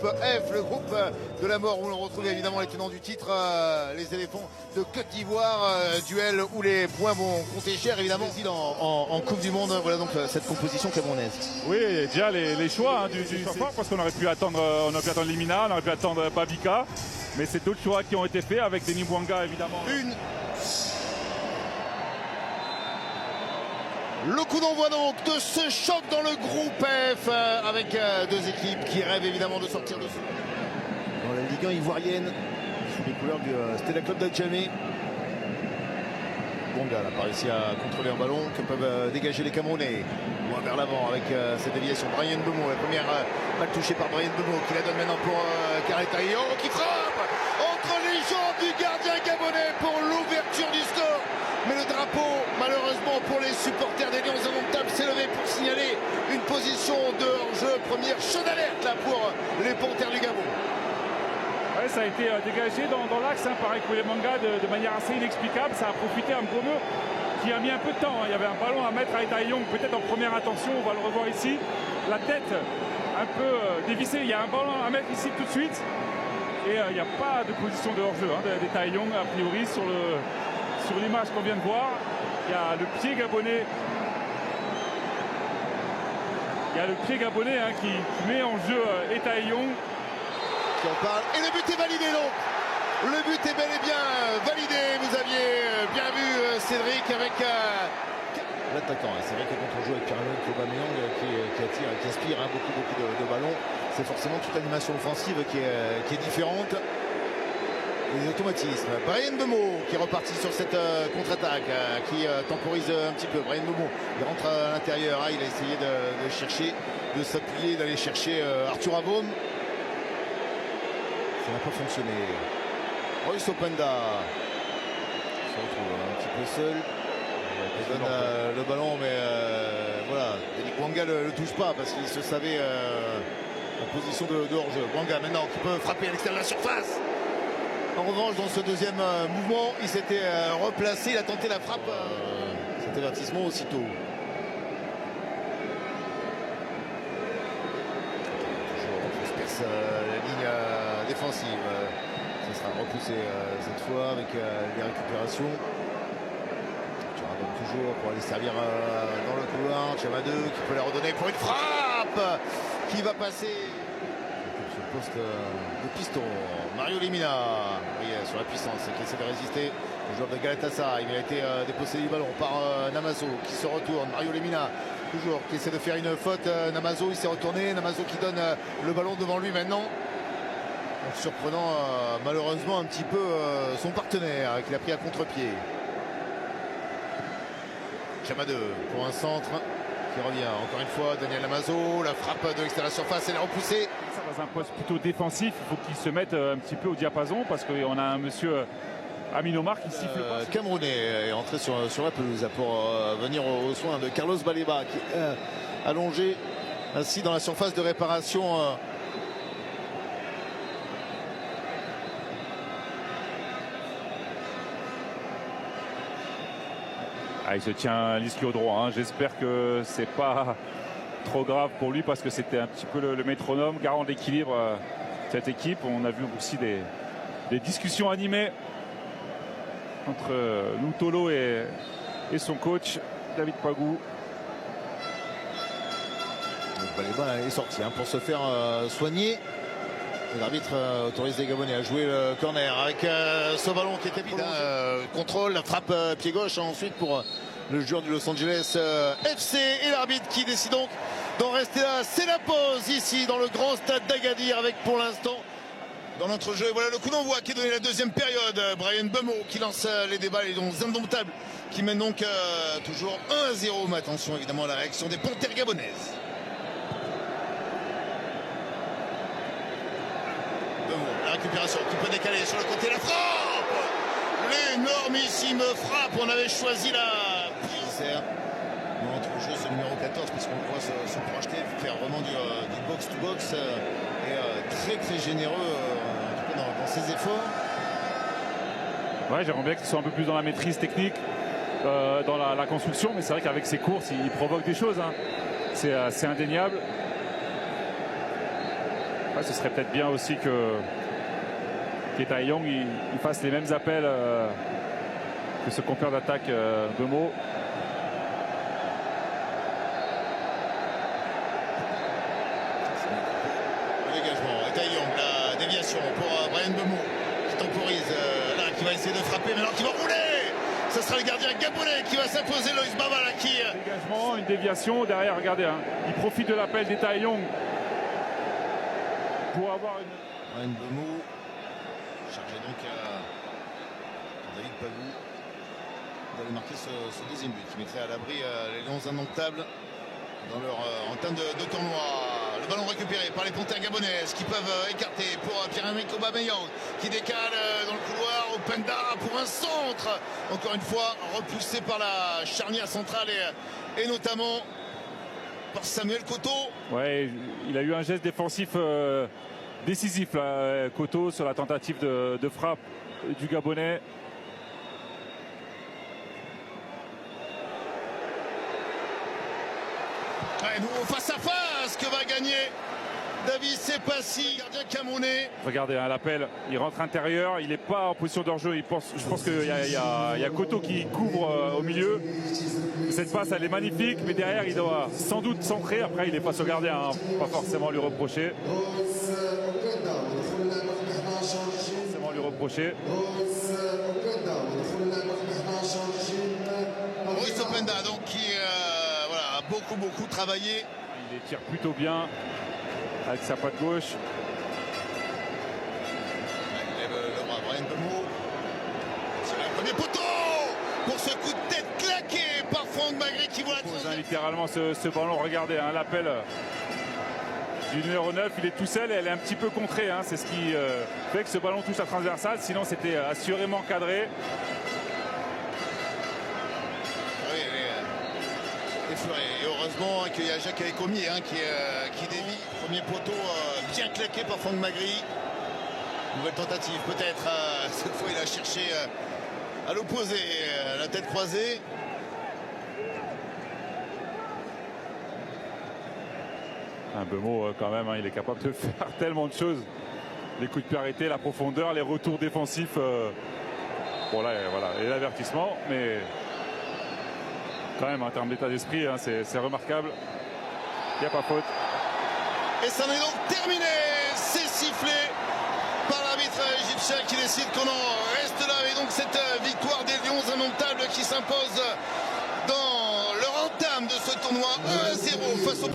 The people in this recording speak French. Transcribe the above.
F, le groupe de la mort où l'on retrouve évidemment les tenants du titre, les éléphants de Côte d'Ivoire, duel où les points vont compter cher évidemment en Coupe du Monde. Voilà donc cette composition camerounaise. Oui, déjà les choix du fort, parce qu'on aurait pu attendre Limina, on aurait pu attendre Babika, mais c'est d'autres choix qui ont été faits avec Denis Bouanga évidemment. Le coup d'envoi donc de ce choc dans le groupe F avec deux équipes qui rêvent évidemment de sortir de ce. Dans la Ligue 1 ivoirienne, sous les couleurs du Stella Club d'Adjamé. Bouanga n'a pas réussi à contrôler un ballon que peuvent dégager les Camerounais. Loin vers l'avant avec cette déviation. Bryan Mbeumo, la première balle touchée par Bryan Mbeumo qui la donne maintenant pour Kareta Ayo qui frappe entre les jambes du gardien gabonais pour l'ouverture du score. Mais le drapeau, malheureusement pour les supporters des Lions indomptables, s'est levé pour signaler une position de hors-jeu. Première chaude alerte là pour les Panthères du Gabon. Ouais, ça a été dégagé dans l'axe par Manga de manière assez inexplicable. Ça a profité à Mbeumo qui a mis un peu de temps. Il y avait un ballon à mettre à Etaillon, peut-être en première intention, on va le revoir ici. La tête un peu dévissée. Il y a un ballon à mettre ici tout de suite. Et il n'y a pas de position de hors-jeu d'Etaillon, a priori, sur l'image qu'on vient de voir. Il y a le pied gabonais. Il y a le pied gabonais qui met en jeu Etaillon. Qui en parle. Et le but est validé donc. Le but est bel et bien validé. Vous aviez bien vu Cédric avec l'attaquant. C'est vrai que quand on joue avec Pierre-Emerick Aubameyang qui attire, qui aspire beaucoup de ballons, c'est forcément toute l'animation offensive qui est différente. Les automatismes. Bryan Mbeumo qui est reparti sur cette contre-attaque qui temporise un petit peu. Bryan Mbeumo, il rentre à l'intérieur. Il a essayé de chercher, de s'appuyer, d'aller chercher Arthur Avon. Ça n'a pas fonctionné. Royce Openda se retrouve un petit peu seul. Il donne le ballon, mais voilà. Denis Bouanga ne le touche pas parce qu'il se savait en position de hors-jeu. Bouanga maintenant qui peut frapper à l'extérieur de la surface. En revanche, dans ce deuxième mouvement, il s'était replacé, il a tenté la frappe. Cet avertissement aussitôt. Toujours on transperce la ligne défensive. Ça sera repoussé cette fois avec les récupérations. Toujours pour aller servir dans le couloir. Chamadeux qui peut la redonner pour une frappe qui va passer. Poste de piston, Mario Lemina sur la puissance qui essaie de résister, le joueur de Galatasaray. Il a été dépossédé du ballon par Namazo qui se retourne. Mario Lemina toujours qui essaie de faire une faute. Namazo il s'est retourné, Namazo qui donne le ballon devant lui maintenant en surprenant malheureusement un petit peu son partenaire qui l'a pris à contre-pied. Chamadeux pour un centre qui revient encore une fois. Daniel Namazo, la frappe de l'extérieur de la surface, elle est repoussée. Dans un poste plutôt défensif, il faut qu'il se mette un petit peu au diapason parce qu'on a un monsieur Amin Omar qui siffle pas. Camerounais est entré sur la pelouse pour venir aux soins de Carlos Baleba qui est allongé ainsi dans la surface de réparation. Il se tient l'ischio droit. J'espère que c'est pas trop grave pour lui parce que c'était un petit peu le métronome, garant d'équilibre cette équipe. On a vu aussi des discussions animées entre Loutolo et son coach David Pagou. Baleba est sorti pour se faire soigner. L'arbitre autorise les Gabonais à jouer le corner avec ce ballon qui était vide. Contrôle, la frappe pied gauche ensuite pour le joueur du Los Angeles FC. Et l'arbitre qui décide donc d'en rester là. C'est la pause ici dans le grand stade d'Agadir avec pour l'instant dans notre jeu. Voilà le coup d'envoi qui est donné la deuxième période. Bryan Mbeumo qui lance les débats, les indomptables qui mènent donc toujours 1-0. Mais attention évidemment à la réaction des Panthères gabonaises. La récupération qui peut décaler sur le côté, la frappe, l'énormissime frappe. On avait choisi la prise entre le jeu, ce numéro 14 puisqu'on le voit se projeter, faire vraiment du box to box et très généreux en tout cas dans ses efforts. Ouais, j'aimerais bien qu'il soit un peu plus dans la maîtrise technique, dans la construction, mais c'est vrai qu'avec ses courses il provoque des choses, c'est indéniable. Ouais, ce serait peut-être bien aussi que Taeyong il fasse les mêmes appels que ce compère d'attaque Bemo. Le dégagement, Taeyong, la déviation pour Bryan Bemo qui temporise là, qui va essayer de frapper, mais alors qui va rouler. Ce sera le gardien gabonais qui va s'imposer, Loïs Baba là, qui... Dégagement, une déviation derrière, regardez, hein, il profite de l'appel des Taeyong pour avoir une... Bryan Bemo chargé donc David Pagou d'aller marquer ce deuxième but qui mettrait à l'abri les Lions indomptables dans leur entame de tournoi. Le ballon récupéré par les Panthères gabonaises qui peuvent écarter pour Pierre-Emerick Aubameyang qui décale dans le couloir. Openda pour un centre, encore une fois repoussé par la charnière centrale et notamment par Samuel Koto. Ouais, il a eu un geste défensif décisif là, Koto, sur la tentative de frappe du Gabonais. Ouais, nouveau face à face que va gagner David Sepassi, gardien camerounais. Regardez hein, l'appel, il rentre intérieur, il n'est pas en position d'hors-jeu. Je pense qu'il y a Koto qui couvre au milieu. Cette passe elle est magnifique, mais derrière il doit sans doute centrer. Après il est face au gardien, hein, pas forcément lui reprocher. Maurice Openda donc qui voilà, a beaucoup travaillé. Il les tire plutôt bien avec sa patte gauche. Il lève le bras, Bryan Bemo. C'est le premier poteau pour ce coup de tête claqué par Franck Magri qui voit la transition. Littéralement ce ballon, regardez hein, l'appel du numéro 9, il est tout seul et elle est un petit peu contrée. Hein, c'est ce qui fait que ce ballon touche la transversale, sinon c'était assurément cadré. Oui, effleuré. Et heureusement qu'il y a Jacques Aikomi hein, qui dévie. Premier poteau bien claqué par Franck Magri. Nouvelle tentative peut-être. Cette fois il a cherché à l'opposé, la tête croisée. Un Bemo quand même, hein, il est capable de faire tellement de choses. Les coups de pied arrêtés, la profondeur, les retours défensifs. Bon là, voilà, et l'avertissement, mais quand même en termes d'état d'esprit, hein, c'est remarquable. Il n'y a pas faute. Et ça en est donc terminé. C'est sifflé par l'arbitre égyptien qui décide qu'on en reste là. Et donc cette victoire des Lions indomptables qui s'impose dans leur entame de ce tournoi 1-0 face au